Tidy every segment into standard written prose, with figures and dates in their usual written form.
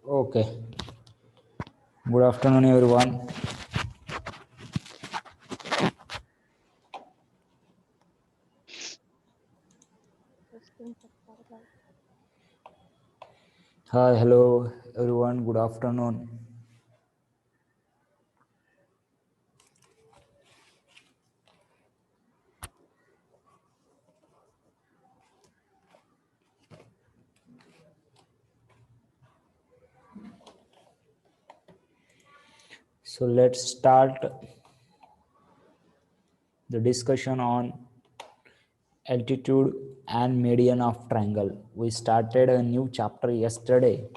Okay. Good afternoon, everyone. Hi, hello, everyone. Good afternoon. So let's start the discussion on altitude and median of triangle. We started a new chapter yesterday,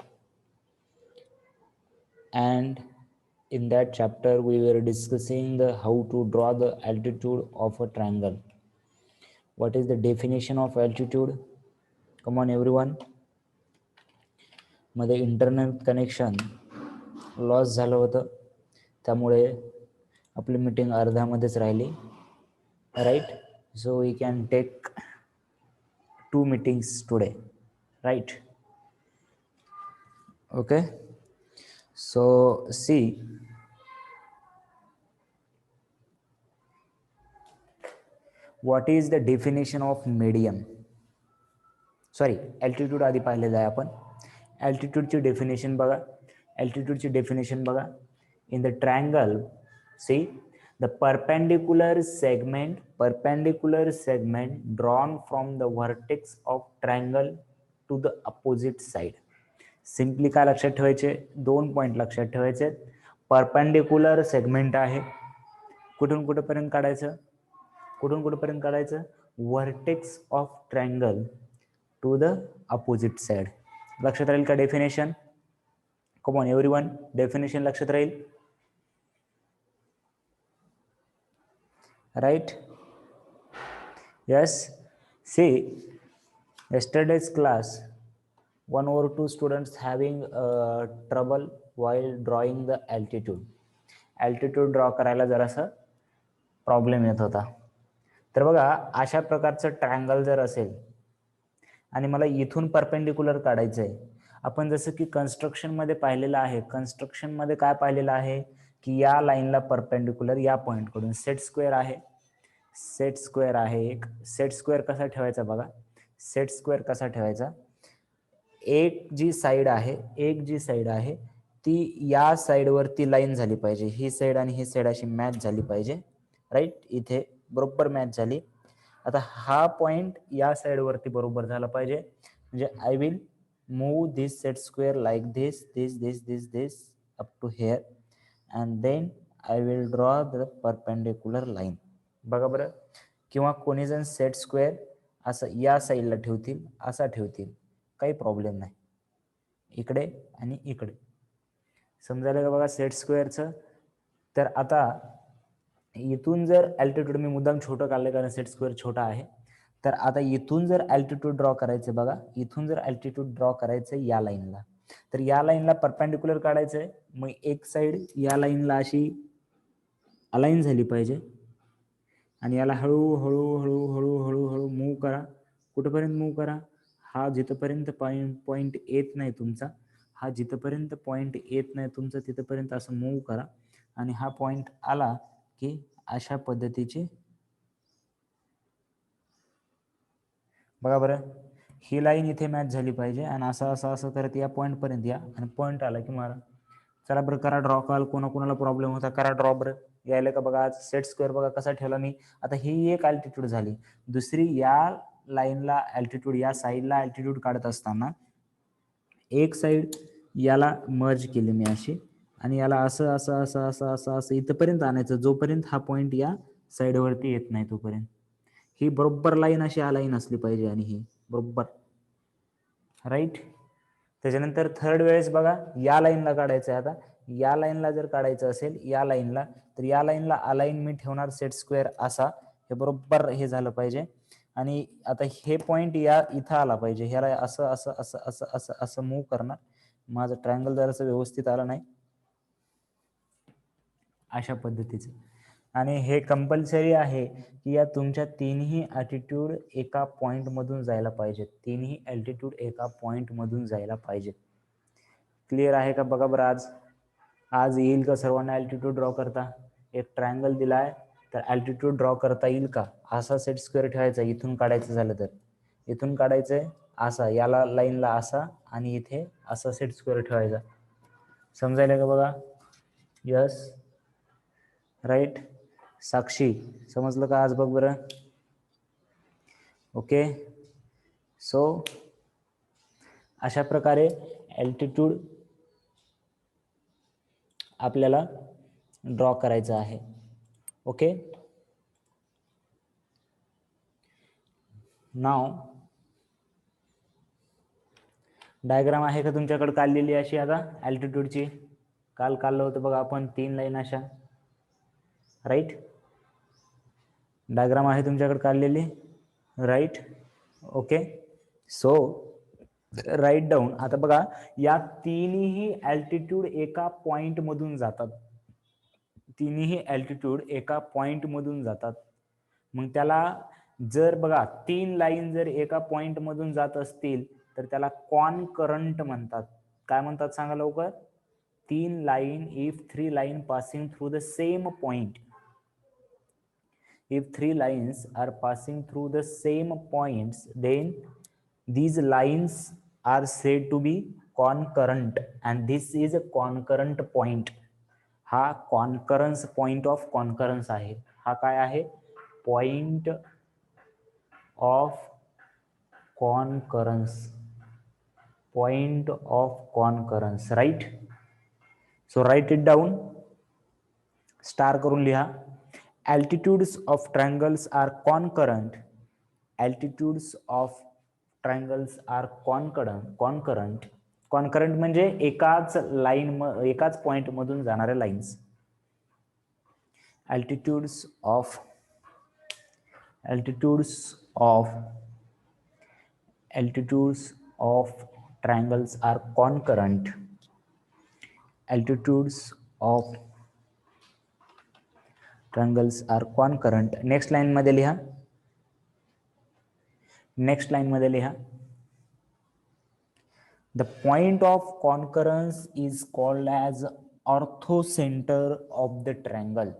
and in that chapter we were discussing the how to draw the altitude of a triangle. What is the definition of altitude? Come on, everyone. मध्ये internet connection loss झालं होतं, त्यामुळे आपली meeting अर्ध्यामध्येच राहिली. Right, so we can take 2 meetings today, right? Okay, so see, what is the definition of median? Sorry, altitude आधी पाहिलेलं आहे आपण. altitudeची डेफिनेशन बघा. altitudeची डेफिनेशन बघा. in the triangle, see, the perpendicular segment drawn from the vertex of triangle to the opposite side. Simply काय लक्षात ठेवायचे? 2 point लक्षात ठेवायचे. परपेंडिक्युलर सेगमेंट आहे, कुठून कुठेपर्यंत काढायचं? कुठून कुठेपर्यंत काढायचं? Vertex of triangle to the opposite side. लक्षात राहील का definition? Come on everyone, definition लक्षात राहील? Right, yes. See, yesterday's class, 1 or 2 students having trouble while drawing the altitude. altitude draw करायला जरासा प्रॉब्लेम येत होता. तर बघा, अशा प्रकारचं ट्रायंगल जर असेल आणि मला इथून परपेंडिक्युलर काढायचं आहे, आपण जसं की कन्स्ट्रक्शन मध्ये पाहिलेलं आहे. कन्स्ट्रक्शन मध्ये काय पाहिलेलं आहे की या लाईनला परपेंडिक्युलर या पॉइंट कडून सेट स्क्वेअर आहे. सेट स्क्वेअर आहे एक. सेट स्क्वेअर कसा ठेवायचा बघा. सेट स्क्वेअर कसा ठेवायचा? एक जी साइड आहे ती या साइडवरती लाईन झाली पाहिजे. ही साइड आणि ही साइड अशी मॅच झाली पाहिजे. राईट, इथे बरोबर मॅच झाली. आता हा पॉइंट या साइडवरती बरोबर झाला पाहिजे. म्हणजे I will move this set square like this this this this this up to here and then I will draw the perpendicular line. बघा बरं, किंवा कोणी जण सेट स्क्वेअर असं या साईडला ठेवतील, असा ठेवतील, काही प्रॉब्लेम नाही. इकडे आणि इकडे समजायला का बघा सेट स्क्वेअरचं? तर आता इथून जर अल्टिट्यूड, मी मुद्दाम छोटं काढलं कारण सेट स्क्वेअर छोटा आहे. तर आता इथून जर अल्टिट्यूड ड्रॉ करायचं बघा, इथून जर अल्टिट्यूड ड्रॉ करायचं या लाईनला, तर या लाईनला परपेंडिक्युलर काढायचंय. मग एक साइड या लाईनला अशी अलाइन झाली पाहिजे आणि याला हळू हळू हळू हळू हळू हळू मूव्ह करा. कुठेपर्यंत मूव्ह करा? हा जिथपर्यंत पॉइंट येत नाही तुमचा, हा जिथपर्यंत पॉइंट येत नाही तुमचा तिथपर्यंत असं मूव्ह करा. आणि हा पॉइंट आला की अशा पद्धतीची, बघा बरं, ही लाईन इथे मॅच झाली पाहिजे आणि असं असं असं करत या पॉइंट पर्यंत या आणि पॉइंट आला की मारा. चला बरं, करा ड्रॉ. कॉल कोणाकोणाला प्रॉब्लेम होता करा ड्रॉ. बरं यायला का बघा? आज सेट स्क्वेअर बघा कसा ठेवला मी. आता ही एक अल्टिट्यूड झाली. दुसरी, या लाईनला अल्टिट्यूड, या साईडला अल्टिट्यूड काढत असताना एक साईड याला मर्ज केली मी अशी, आणि याला असं असं असं असं असं असं इथपर्यंत आणायचं, जोपर्यंत हा पॉईंट या साईडवरती येत नाही तोपर्यंत. ही बरोबर लाईन अशी अलाईन असली पाहिजे, आणि ही बरोबर राईट. त्याच्यानंतर थर्ड वेळेस बघा या लाईनला काढायचं आहे. आता या लाईनला जर काढायचं असेल या लाईनला, तर या लाईनला अलाईन मी ठेवणार सेट स्क्वेअर असा, हे बरोबर हे झालं पाहिजे. आणि आता हे पॉइंट या इथं आला पाहिजे, ह्याला असं असं असं असं असं असं मूव्ह करणार. माझं ट्रायंगल जरासं व्यवस्थित आलं नाही, अशा पद्धतीचं. आणि हे कंपल्सरी आहे की या तुमच्या तिन्ही ॲटिट्यूड एका पॉईंटमधून जायला पाहिजेत, तिन्ही अल्टिट्यूड एका पॉईंटमधून जायला पाहिजेत. क्लिअर आहे का बघा बरं. आज आज येईल का सर्वांना अल्टिट्यूड ड्रॉ करता? एक ट्रायंगल दिला आहे तर अल्टिट्यूड ड्रॉ करता येईल का? असा सेट स्क्वेअर ठेवायचा, इथून काढायचं झालं तर इथून काढायचंय असा, याला लाईनला असा, आणि इथे असा सेट स्क्वेअर ठेवायचा. समजायला का बघा? Yes, right. साक्षी समजलं का आज? बघ बरं. ओके. सो अशा प्रकारे अल्टिट्यूड आपल्याला ड्रॉ करायचं आहे. ओके. नाव डायग्राम आहे का तुमच्याकडे काढलेली अशी? आता अल्टिट्यूडची काल काढलं होतं बघा आपण, 3 लाईन अशा, राईट. डायग्राम आहे तुमच्याकडे काढलेली, right. Okay. So write down. आता बघा या तिन्ही अल्टिट्यूड एका पॉइंट मधून जातात, तिन्ही अल्टिट्यूड एका पॉइंट मधून जातात. मग त्याला जर बघा 3 लाईन जर एका पॉइंट मधून जात असतील तर त्याला कॉनकरंट म्हणतात. काय म्हणतात सांगा लवकर? 3 line, if 3 line passing through the same point, if 3 lines are passing through the same points, then these lines are said to be concurrent, and this is a concurrent point. हा concurrence, point of concurrence आहे. हा काय आहे? Point of concurrence, point of concurrence, right. So write it down, star करून लिहा. Altitudes of triangles are concurrent. Altitudes of triangles are concurrent. Concurrent म्हणजे एकाच line, एकाच पॉइंट मधून जाणाऱ्या lines. Altitudes of triangles are concurrent. Altitudes of triangles are concurrent. Next line मध्ये लिहा, next line मध्ये लिहा. The point of concurrence is called as orthocenter of the triangle.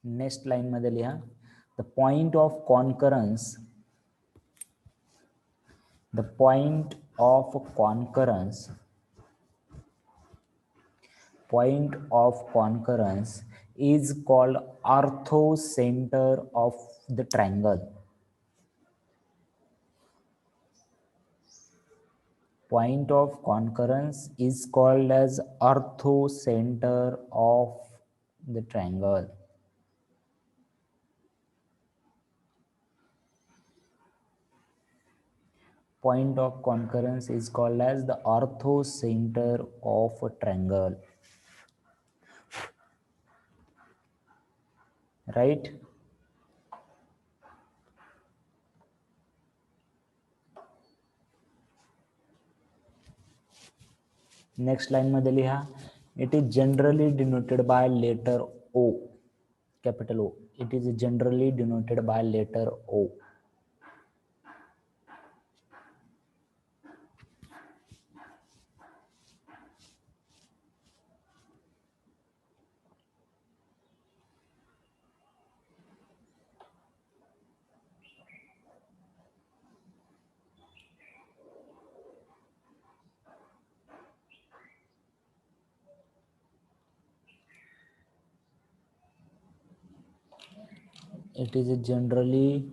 Next line मध्ये लिहा. The point of concurrence, the point of concurrence, point of concurrence is called orthocenter of the triangle. Point of concurrence is called as orthocenter of the triangle. Point of concurrence is called as the orthocenter of a triangle, right. Next line मध्ये लिहा. It is generally denoted by letter O, capital O. It is generally denoted by letter O. It is generally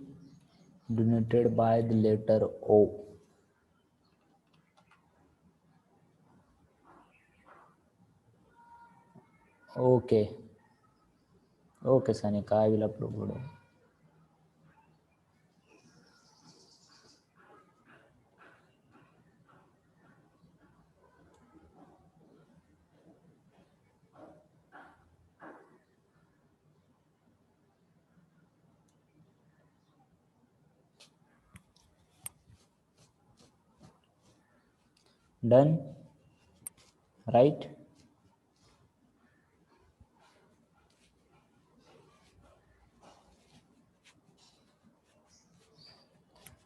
denoted by the letter O. Okay. Okay, Sanika, I will upload. Done? Right?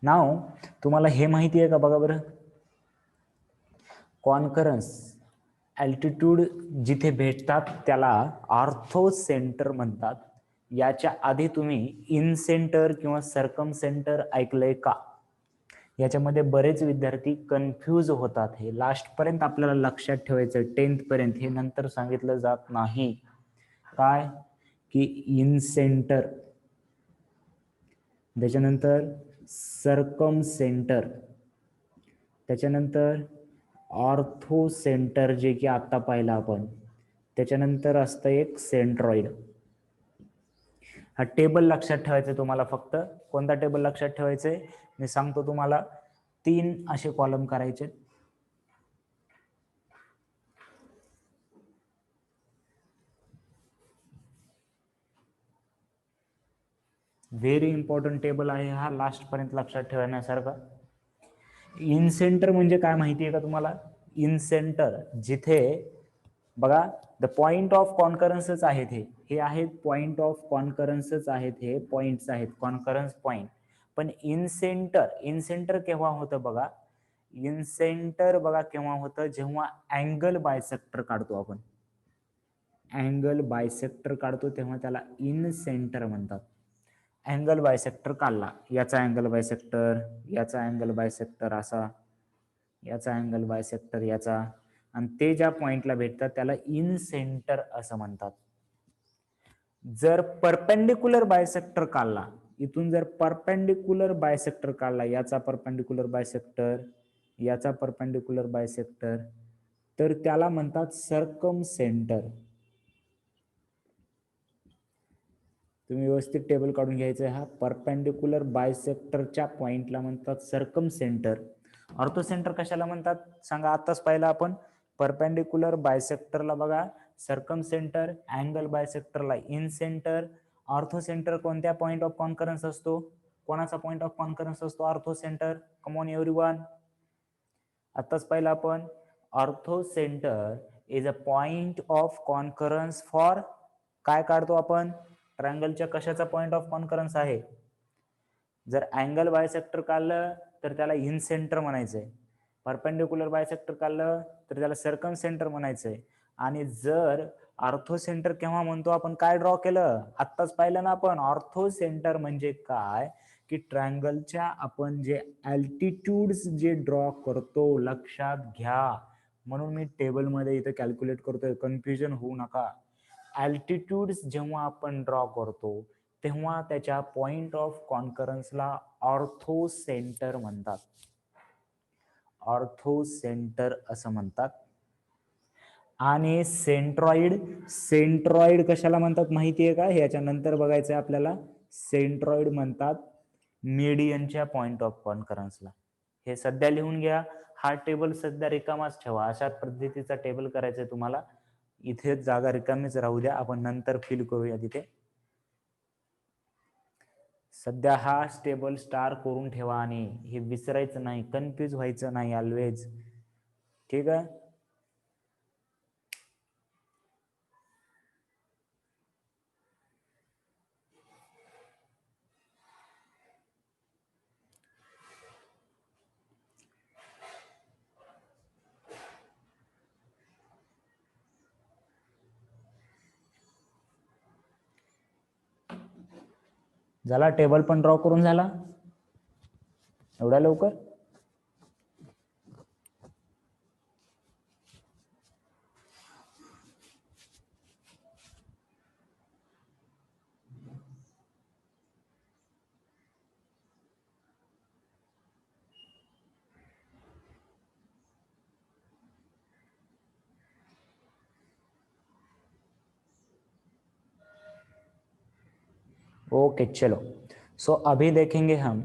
नाव तुम्हाला हे माहिती आहे का बघा बरं, concurrence altitude जिथे भेटतात त्याला ऑर्थो सेंटर म्हणतात. याच्या आधी तुम्ही इन सेंटर किंवा सरकम सेंटर ऐकलंय का? याच्यामध्ये बरेच विद्यार्थी कन्फ्यूज होतात. हे लास्ट पर्यंत आपल्याला लक्षात ठेवायचं, 10th पर्यंत. हे नंतर सांगितलं जात नाही. काय की इन सेंटर, त्याच्यानंतर सरकम सेंटर, त्याच्यानंतर ऑर्थो सेंटर जे की आता पाहिलं आपण, त्याच्यानंतर असतं एक सेंट्रॉइड. हा टेबल लक्षात ठेवायचं तुम्हाला. फक्त कोणता टेबल लक्षात ठेवायचंय मी सांगतो तुम्हाला. 3 असे कॉलम करायचे. व्हेरी इम्पॉर्टंट टेबल आहे हा, लास्ट पर्यंत लक्षात ठेवण्यासारखा. इन सेंटर म्हणजे काय माहिती आहे का तुम्हाला? इन सेंटर जिथे बघा, द पॉइंट ऑफ कॉन्करन्सच आहेत हे आहेत पॉइंट ऑफ कॉन्करन्सच आहेत, हे पॉइंट्स आहेत कॉन्करन्स पॉइंट. पण इन सेंटर केव्हा होतं बघा? इन सेंटर बघा केव्हा होतं, जेव्हा अँगल बायसेक्टर काढतो आपण. अँगल बायसेक्टर काढतो तेव्हा त्याला इन सेंटर म्हणतात. अँगल बायसेक्टर काढला, याचा अँगल बायसेक्टर, याचा अँगल बायसेक्टर असा, याचा अँगल बायसेक्टर याचा, आणि ते ज्या पॉइंटला भेटतात त्याला इन सेंटर असं म्हणतात. जर परपेंडिक्युलर बायसेक्टर काढला, इथून जर परपेंडिक्युलर बायसेक्टर काढला, याचा परपेंडिक्युलर बायसेक्टर, याचा परपेंडिक्युलर बायसेक्टर, तर त्याला म्हणतात सरकम सेंटर. तुम्ही व्यवस्थित टेबल काढून घ्यायचं आहे. हा परपेंडिक्युलर बायसेक्टरच्या पॉइंटला म्हणतात सरकम सेंटर. ऑर्थो सेंटर कशाला म्हणतात सांगा? आताच पाहिलं आपण. परपेंडिक्युलर बायसेक्टरला बघा सरकम सेंटर, अँगल बायसेक्टरला इन सेंटर. ऑर्थो सेंटर कोणत्या पॉइंट ऑफ कॉन्करन्स असतो? कोणाचा पॉइंट ऑफ कॉन्करन्स असतो orthocentre? Come on everyone, आताच पाहिलं आपण. Orthocentre is a point of concurrence for, काय काढतो आपण? ट्रायंगलच्या कशाचा पॉइंट ऑफ कॉन्करन्स आहे? जर अँगल बायसेक्टर काढलं तर त्याला इन सेंटर म्हणायचंय, परपेंडिक्युलर बायसेक्टर काढलं तर त्याला सरकम सेंटर म्हणायचंय. आणि जर ऑर्थो सेंटर केव्हा म्हणतो आपण? काय ड्रॉ केलं आत्ताच पाहिलं ना आपण. ऑर्थो सेंटर म्हणजे काय की ट्रायंगलच्या आपण जे अल्टिट्यूड्स जे ड्रॉ करतो, लक्षात घ्या. म्हणून मी टेबलमध्ये इथे कॅल्क्युलेट करतोय, कन्फ्युजन होऊ नका. अल्टिट्यूड्स जेव्हा आपण ड्रॉ करतो तेव्हा त्याच्या पॉइंट ऑफ कॉन्करन्सला ऑर्थो सेंटर म्हणतात. ऑर्थो सेंटर असं म्हणतात. आणि सेंट्रॉइड कशाला म्हणतात माहितीये का? याच्या नंतर बघायचंय आपल्याला. सेंट्रॉइड म्हणतात मीडियनच्या पॉइंट ऑफ कॉन्करन्सला. हे सध्या लिहून घ्या. हा टेबल सध्या रिकामाच ठेवा. अशा पद्धतीचा टेबल करायचंय तुम्हाला. इथे जागा रिकामीच राहू द्या, आपण नंतर फिल करूया तिथे. सध्या हा टेबल स्टार करून ठेवा आणि हे विसरायचं नाही, कन्फ्यूज व्हायचं नाही ऑलवेज. ठीक आहे? झाला? टेबल पण ड्रॉ करून झाला एवढ्या लवकर? ओके चलो. सो अभी देखेंगे हम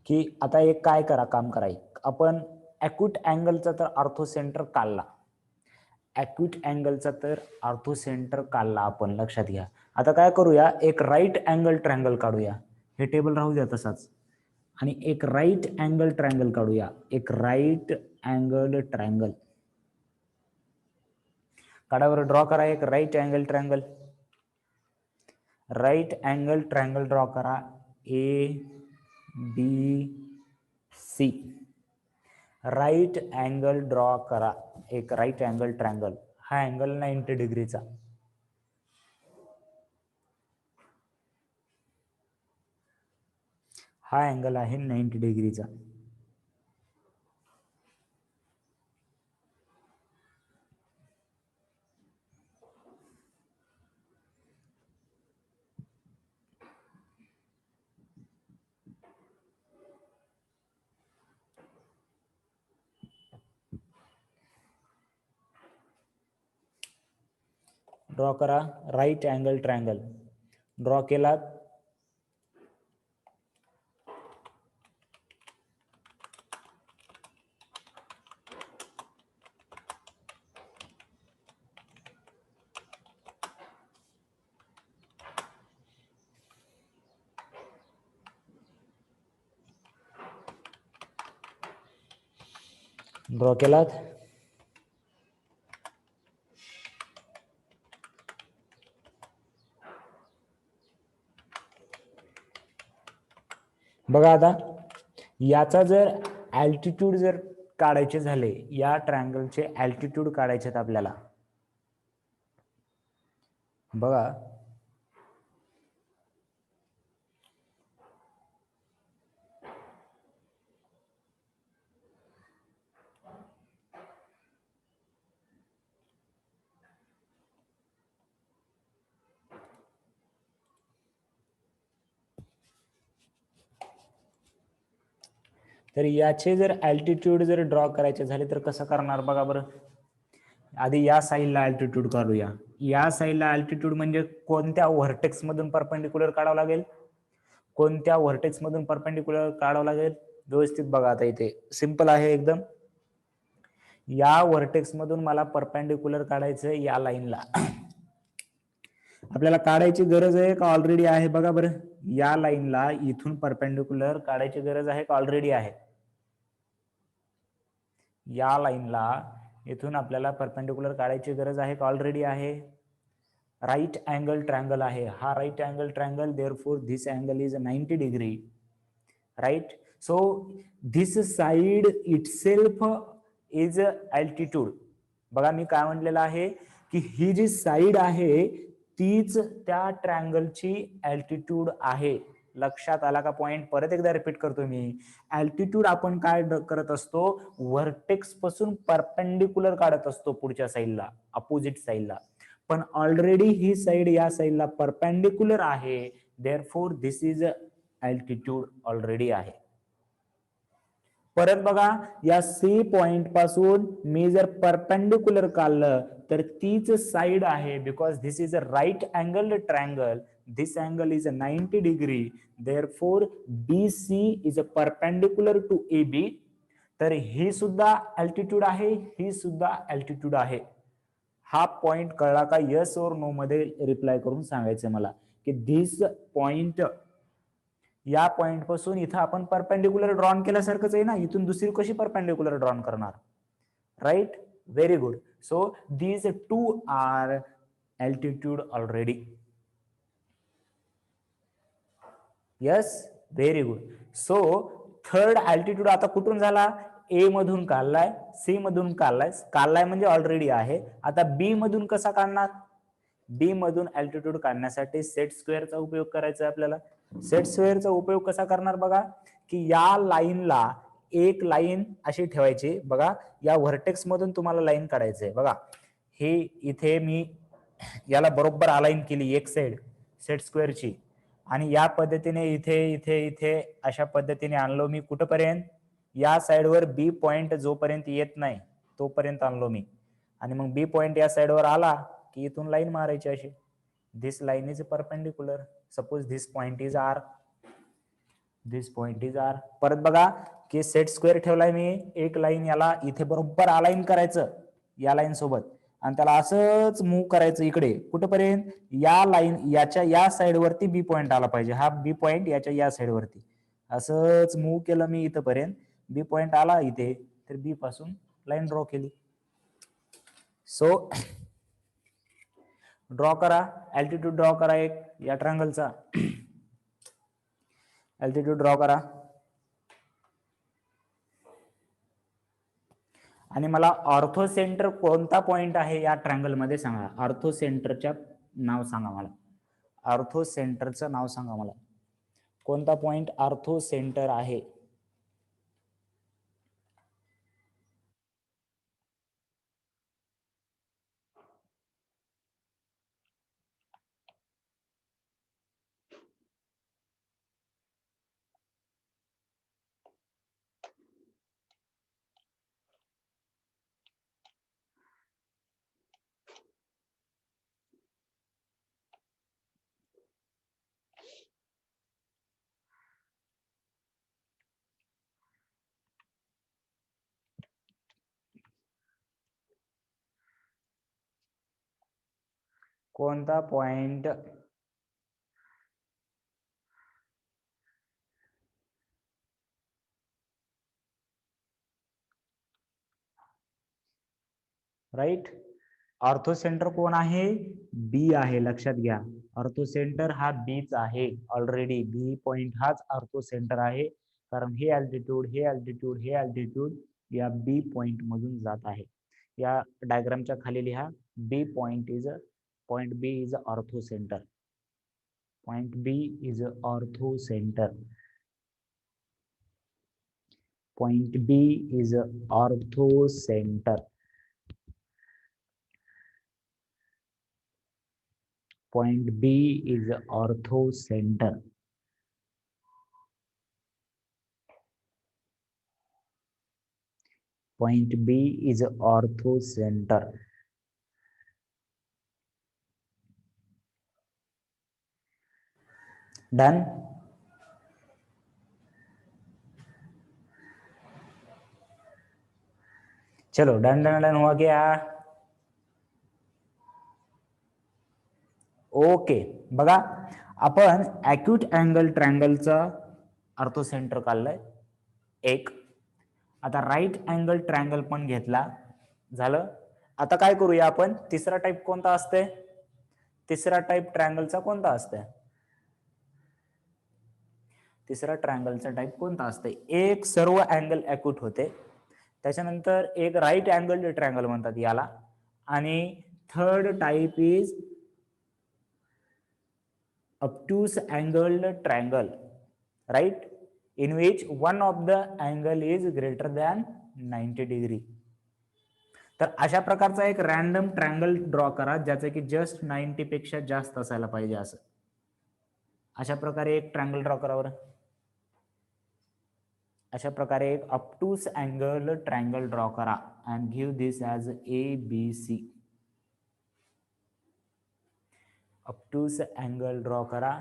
की आता एक काय काम करा, आपण ॲक्यूट अँगलचा तर ऑर्थोसेंटर काढला, ॲक्यूट अँगलचा तर ऑर्थोसेंटर काढला आपण, लक्षात घ्या. आता काय करूया, एक राईट अँगल ट्रँगल काढूया. हे टेबल राहू द्या तसाच. आणि एक राईट अँगल ट्रँगल काढूया, एक राईट अँगल ट्रँगल काढा बरं. ड्रॉ करा एक right angle triangle. Right angle triangle draw करा. ABC. राईट अँगल ड्रॉ करा, एक राईट अँगल ट्रँगल. हा अँगल 90 डिग्रीचा. हा अँगल आहे 90 डिग्रीचा. ड्रॉ करा राईट अँगल ट्रँगल. ड्रॉ केलात. ड्रॉ केलात. बघा आता याचा जर अल्टिट्यूड जर काढायचे झाले, या ट्रँगलचे अल्टिट्यूड काढायचे आहेत आपल्याला. बघा तर याचे जर अल्टिट्यूड जर ड्रॉ करायचे झाले तर कसं करणार बघा बरं. आधी या साईडला अल्टिट्यूड काढूया. या साईडला अल्टिट्यूड म्हणजे कोणत्या व्हर्टेक्स मधून परपेंडिक्युलर काढावं लागेल, कोणत्या व्हर्टेक्स मधून परपेंडिक्युलर काढावं लागेल. व्यवस्थित बघा, आता इथे सिंपल आहे एकदम. या व्हर्टेक्स मधून मला परपेंडिक्युलर काढायचं या लाईनला. आपल्याला काढायची गरज आहे का ऑलरेडी आहे बघा बरं. या लाईनला इथून परपेंडिक्युलर काढायची गरज आहे का ऑलरेडी आहे. या लाईनला इथून आपल्याला परपेंडिक्युलर काढायची गरज आहे का ऑलरेडी आहे. राईट अँगल ट्रँगल आहे हा right angle triangle. Therefore this angle is 90 degree, right. So this side itself is altitude. बघा मी काय म्हटलेलं आहे की ही जी साइड आहे तीच त्या ट्रँगलची अल्टिट्यूड आहे. लक्षात आला का पॉइंट. परत एकदा रिपीट करतो मी. अल्टिट्यूड आपण काय करत असतो, व्हर्टेक्स पासून परपेंडिक्युलर काढत असतो पुढच्या साईडला, अपोजिट साईडला. पण ऑलरेडी ही साइड या साईडला परपेंडिक्युलर आहे. Therefore this is altitude already आहे. परत बघा या सी पॉइंट पासून मी जर परपेंडिक्युलर काढलं तर तीच साइड आहे. Because this is a right angle triangle. This angle is 90 degree. Therefore BC is a perpendicular to AB. तर ही सुद्धा अल्टिट्यूड आहे, ही सुद्धा अल्टिट्यूड आहे. हा पॉइंट कळला का. यस और नो मध्ये रिप्लाय करून सांगायचं मला की दिस पॉइंट, या पॉइंट पासून इथं आपण परपेंडिक्युलर ड्रॉन केल्यासारखंच आहे ना. इथून दुसरी कशी परपेंडिक्युलर ड्रॉन करणार, right. Very good. So these two are altitude already. Yes, very good. So third altitude आता कुठून झाला, ए मधून काढलाय, सी मधून काढलाय म्हणजे ऑलरेडी आहे. आता बी मधून कसा काढणार. बी मधून अल्टिट्यूड काढण्यासाठी सेट स्क्वेअरचा उपयोग करायचा आपल्याला. सेट स्क्वेअरचा उपयोग कसा करणार बघा की या लाईनला एक लाईन अशी ठेवायची. बघा या व्हर्टेक्स मधून तुम्हाला लाईन काढायचंय. बघा हे इथे मी याला बरोबर अलाइन केली एक साइड सेट स्क्वेअरची, आणि या पद्धतीने इथे इथे इथे अशा पद्धतीने आणलो मी. कुठपर्यंत, या साइडवर बी पॉइंट जोपर्यंत येत नाही तोपर्यंत आणलो मी. आणि मग बी पॉइंट या साइडवर आला की इथून लाईन मारायची अशी. This line is perpendicular. Suppose this point is R, this point is R. परत बघा की सेट स्क्वेअर ठेवलाय मी, एक लाईन याला इथे बरोबर अलाइन करायचं या लाईन सोबत आणि त्याला असंच मूव्ह करायचं इकडे कुठेपर्यंत, या लाईन याच्या या साइड वरती बी पॉइंट आला पाहिजे, हा बी पॉइंट याच्या या साइड वरती असंच मूव्ह केलं मी इथपर्यंत, बी पॉइंट आला इथे तर बी पासून लाईन ड्रॉ केली. सो ड्रॉ करा, अल्टिट्यूड ड्रॉ करा एक या ट्रायंगलचा, अल्टिट्यूड ड्रॉ करा आणि मला ऑर्थो सेंटर कोणता पॉइंट आहे या ट्रायंगल मध्ये सांगा. ऑर्थो सेंटरच्या नाव सांगा मला, ऑर्थो सेंटरचं नाव सांगा मला, कोणता पॉइंट ऑर्थो सेंटर आहे. कोणता पॉइंट राईट. ऑर्थो सेंटर कोण आहे, बी आहे, लक्षात घ्या. ऑर्थो सेंटर हा बीच आहे, ऑलरेडी बी पॉइंट हाच ऑर्थो सेंटर आहे, कारण हे अल्टिट्यूड हे अल्टिट्यूड हे अल्टिट्यूड या बी पॉइंट मधून जात आहे. या डायग्रामच्या खाली लिहा, B point is point B is orthocentre, point B is orthocentre, point B is orthocentre, point B is ortho center. Point B is ortho center. Done. चलो done done done हुआ क्या. Okay बघा, आपण acute angle ट्रायंगलचा ortho centre काढलाय एक. आता right angle triangle पण घेतला, झालं. आता काय करूया आपण, तिसरा टाइप कोणता असते, तिसरा टाइप ट्रायंगलचा कोणता असते, तिसरा ट्रायंगलचा टाइप कोणता असते. एक सर्व अँगल अॅक्यूट होते, त्याच्यानंतर एक राईट अँगल ट्रायंगल म्हणतात याला, आणि third type is obtuse angled triangle, right, in which one of the angle is greater than 90 degree. तर अशा प्रकारचा एक रॅन्डम ट्रायंगल ड्रॉ करा ज्याचं की जस्ट 90 पेक्षा जास्त असायला पाहिजे असं. अशा प्रकारे एक ट्रायंगल ड्रॉ करा बरं. अशा प्रकारे एक obtuse angle triangle ड्रॉ करा and give this as ABC. obtuse angle draw करा.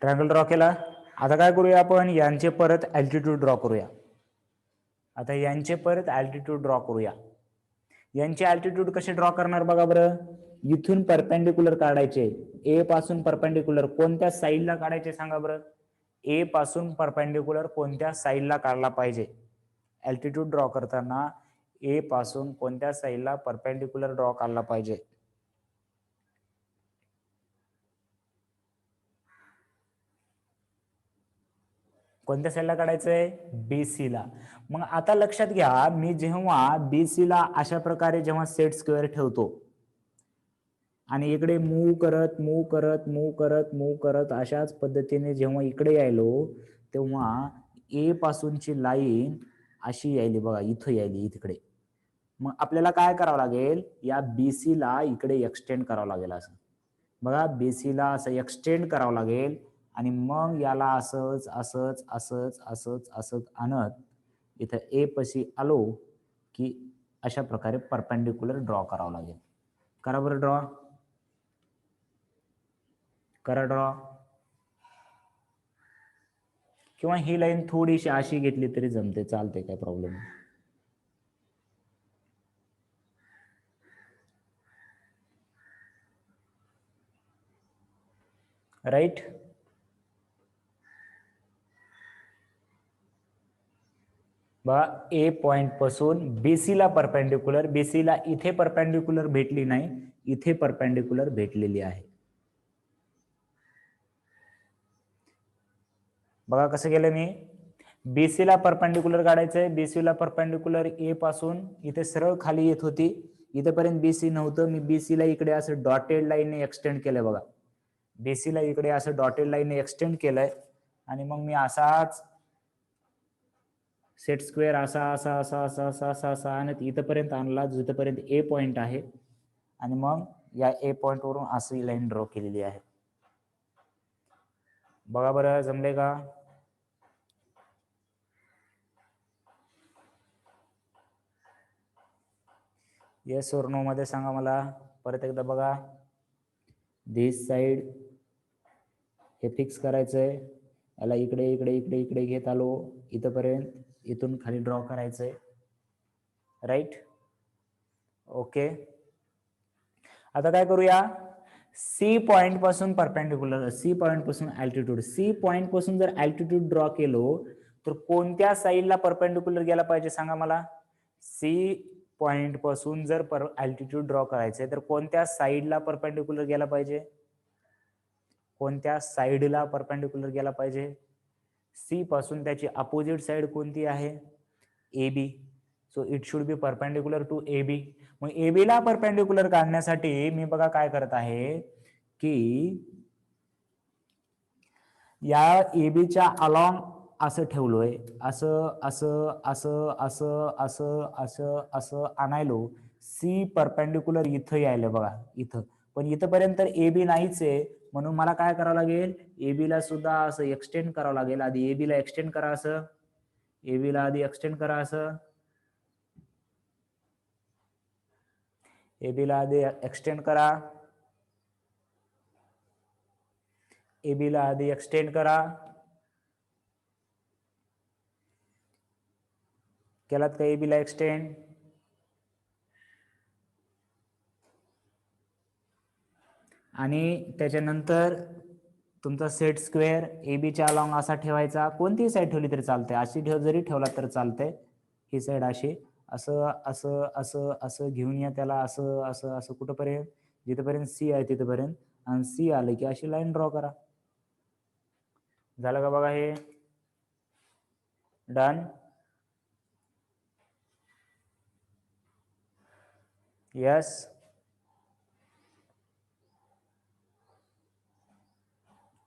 ट्रायंगल ड्रॉ केला. आता काय करूया आपण, यांचे परत अल्टिट्यूड ड्रॉ करूया. आता यांचे परत अल्टिट्यूड ड्रॉ करूया. यांचे अल्टिट्यूड कसे ड्रॉ करणार बघा बरं. इथून परपेंडिक्युलर काढायचे, ए पासून परपेंडिक्युलर कोणत्या साईडला काढायचे सांगा बरं. ए पासून परपेंडिक्युलर कोणत्या साईडला काढला पाहिजे? अल्टिट्यूड ड्रॉ करताना ए पासून कोणत्या साईडला परपेंडिक्युलर ड्रॉ काढला पाहिजे? कोणत्या साईडला काढायचंय? BC ला. मग आता लक्षात घ्या, मी जेव्हा BC ला अशा प्रकारे जेव्हा सेट स्क्वेअर ठेवतो आणि इकडे मूव्ह करत मूव्ह करत मूव्ह करत मूव्ह करत अशाच पद्धतीने जेव्हा इकडे यायलो तेव्हा ए पासूनची लाईन अशी यायली बघा, इथं यायली तिकडे. मग आपल्याला काय करावं लागेल? या BC ला इकडे एक्सटेंड करावं लागेल. असं बघा, BC ला असं एक्सटेंड करावं लागेल आणि मग याला असंच असंच असंच असंच असंच आणत इथं ए पाशी आलो की अशा प्रकारे परपेंडिक्युलर ड्रॉ करावं लागेल. करा बरं ड्रॉ, करा ड्रॉ. किंवा ही लाईन थोडीशी अशी घेतली तरी जमते, चालते, काय प्रॉब्लेम नाही. राईट. बघा, ए पॉइंट पासून BC ला परपेंडिक्युलर, BC ला इथे परपेंडिक्युलर भेटली नाही, इथे परपेंडिक्युलर भेटलेली आहे. बघा कसं केलं मी. BC ला परपेंडिक्युलर काढायचंय. BC ला परपेंडिक्युलर ए पासून इथे सरळ खाली येत होती, इथेपर्यंत BC नव्हतं. मी BC ला इकडे असं डॉटेड लाईनने एक्सटेंड केलंय बघा. BC ला इकडे असं डॉटेड लाईनने एक्सटेंड केलंय आणि मग मी असाच सेट स्क्वेअर असा असा असा असा असा असा असा आणि इथपर्यंत आणला जिथपर्यंत ए पॉइंट आहे आणि मग या ए पॉइंट वरून अशी लाईन ड्रॉ केलेली आहे. बघा बरं, जमले का? येस और नो मध्ये सांगा मला. परत एकदा बघा. दिस साइड हे फिक्स करायचंय, याला इकडे इकडे इकडे इकडे घेत आलो इथपर्यंत, इथून खाली ड्रॉ करायचंय. राईट. ओके. आता काय करूया? सी पॉइंट पासून परपेंडिक्युलर, सी पॉइंट पासून अल्टिट्यूड, सी पॉइंट पासून जर अल्टिट्यूड ड्रॉ केलो तर कोणत्या साईडला परपेंडिक्युलर गेला पाहिजे सांगा मला. सी पॉइंट पासून जर अल्टिट्यूड ड्रॉ करायचंय तर कोणत्या साईडला परपेंडिक्युलर गेला पाहिजे? कोणत्या साईडला परपेंडिक्युलर गेला पाहिजे? सी पासून त्याची अपोजिट साइड कोणती आहे? AB. So it should be perpendicular to AB. मग AB ला परपेंडिक्युलर काढण्यासाठी मी बघा काय करत आहे की या ABच्या अलॉंग असं ठेवलोय, असं असं असं असं असं असं असं आणायलो. सी परपेंडिक्युलर इथं यायला बघा, इथं. पण इथपर्यंत AB नाहीच आहे, म्हणून मला काय करावं लागेल? AB ला सुद्धा असं एक्सटेंड करावं लागेल. आधी AB ला एक्सटेंड करा, असं AB ला आधी एक्सटेंड करा, असं AB ला आधी एक्सटेंड करा, AB ला आधी एक्सटेंड करा. केलात का AB ला एक्सटेंड? आणि त्याच्यानंतर तुमचा सेट स्क्वेअर ABच्या अलॉंग असा ठेवायचा. कोणतीही साईड ठेवली तरी चालते, अशी जरी ठेवला तर चालतंय. ही साईड अशी असं असं असं असं घेऊन या त्याला, असं असं असं कुठंपर्यंत, जिथपर्यंत C आहे तिथपर्यंत. आणि C आलं की अशी लाईन ड्रॉ करा. झालं का बघा हे? डन. यस.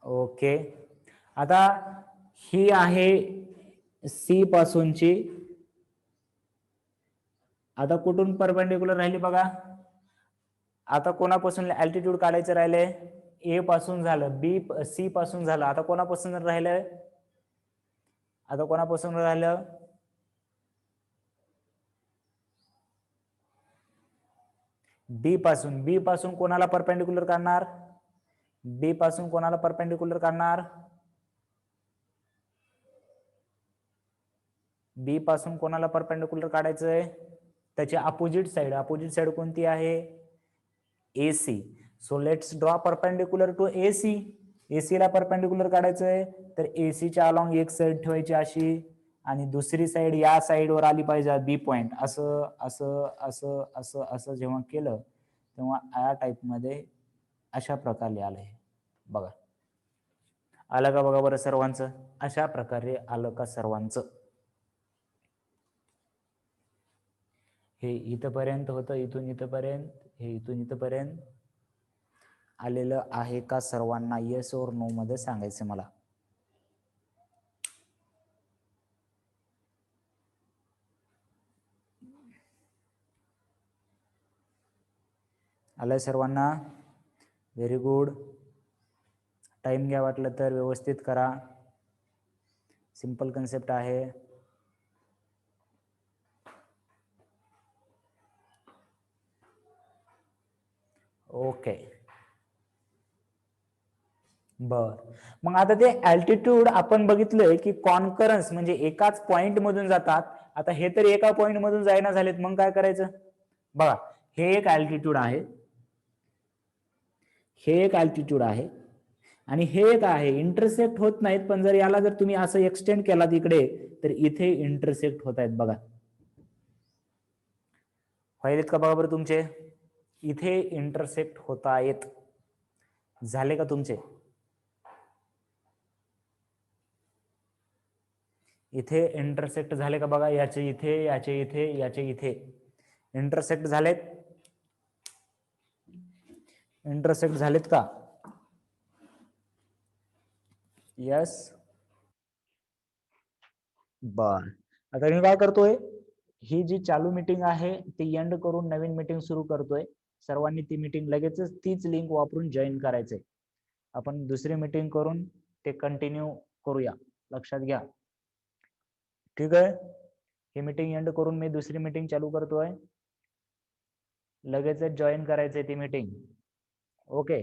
ओके. आता ही आहे C पासूनची. आता कुठून परपेंडिक्युलर राहिली बघा? आता कोणापासून अल्टिट्यूड काढायचं राहिलंय? A पासून झालं, C पासून झालं. आता कोणापासून राहिलंय? आता कोणापासून राहिलं? B पासून. B पासून कोणाला परपेंडिक्युलर काढणार? B पासून कोणाला परपेंडिक्युलर काढणार? B पासून कोणाला परपेंडिक्युलर काढायचंय? त्याची अपोजिट साइड कोणती आहे? AC. So let's draw perpendicular to AC. AC ला परपेंडिक्युलर काढायचंय तर AC च्या अलॉंग एक साइड ठेवायची अशी आणि दुसरी साइड या साइडवर आली पाहिजे बी पॉइंट. असं असं असं असं असं जेव्हा केलं तेव्हा या टाईपमध्ये अशा प्रकारे आलंय बघा. आलं का बघा बरं सर्वांचं? अशा प्रकारे आलं का सर्वांचं? हे इथपर्यंत होतं, इथून इथपर्यंत, हे इथून इथपर्यंत आलेलं आहे का सर्वांना? येस और नो मध्ये सांगायचं मला. आलंय सर्वांना? Very good. टाइम घ्या, वाटलं तर व्यवस्थित करा. सिंपल कन्सेप्ट आहे. ओके बर. मग आता ते अल्टिट्यूड आपण बघितलंय की कॉन्करन्स म्हणजे एकाच पॉइंट मधून जातात. आता हे तर एका पॉइंट मधून जायना झालेत, मग काय करायचं? बघा, हे एक अल्टिट्यूड आहे, हे एक अल्टिट्यूड आहे आणि हे एक आहे. इंटरसेक्ट होत नाहीत, पण जर याला जर तुम्ही असं एक्सटेंड केलात इकडे तर इथे इंटरसेक्ट होत आहेत. बघा व्हायलेत का बघा बरं तुमचे? इथे इंटरसेक्ट होत आहेत. झाले का तुमचे? इथे इंटरसेक्ट झाले का बघा? याचे इथे, याचे इथे, याचे इथे इंटरसेक्ट झालेत. इंटरसेक्ट झालेत का? यस. बर. आता मी काय करतोय, ही जी चालू मीटिंग आहे ती एंड करून नवीन मीटिंग सुरू करतोय. सर्वांनी ती मीटिंग लगेचच तीच लिंक वापरून जॉईन करायचंय. आपण दुसरी मीटिंग करून ते कंटिन्यू करूया. लक्षात घ्या. ठीक आहे. ही मीटिंग एंड करून मी दुसरी मीटिंग चालू करतोय. लगेचच जॉईन करायचंय ती मीटिंग. ओके.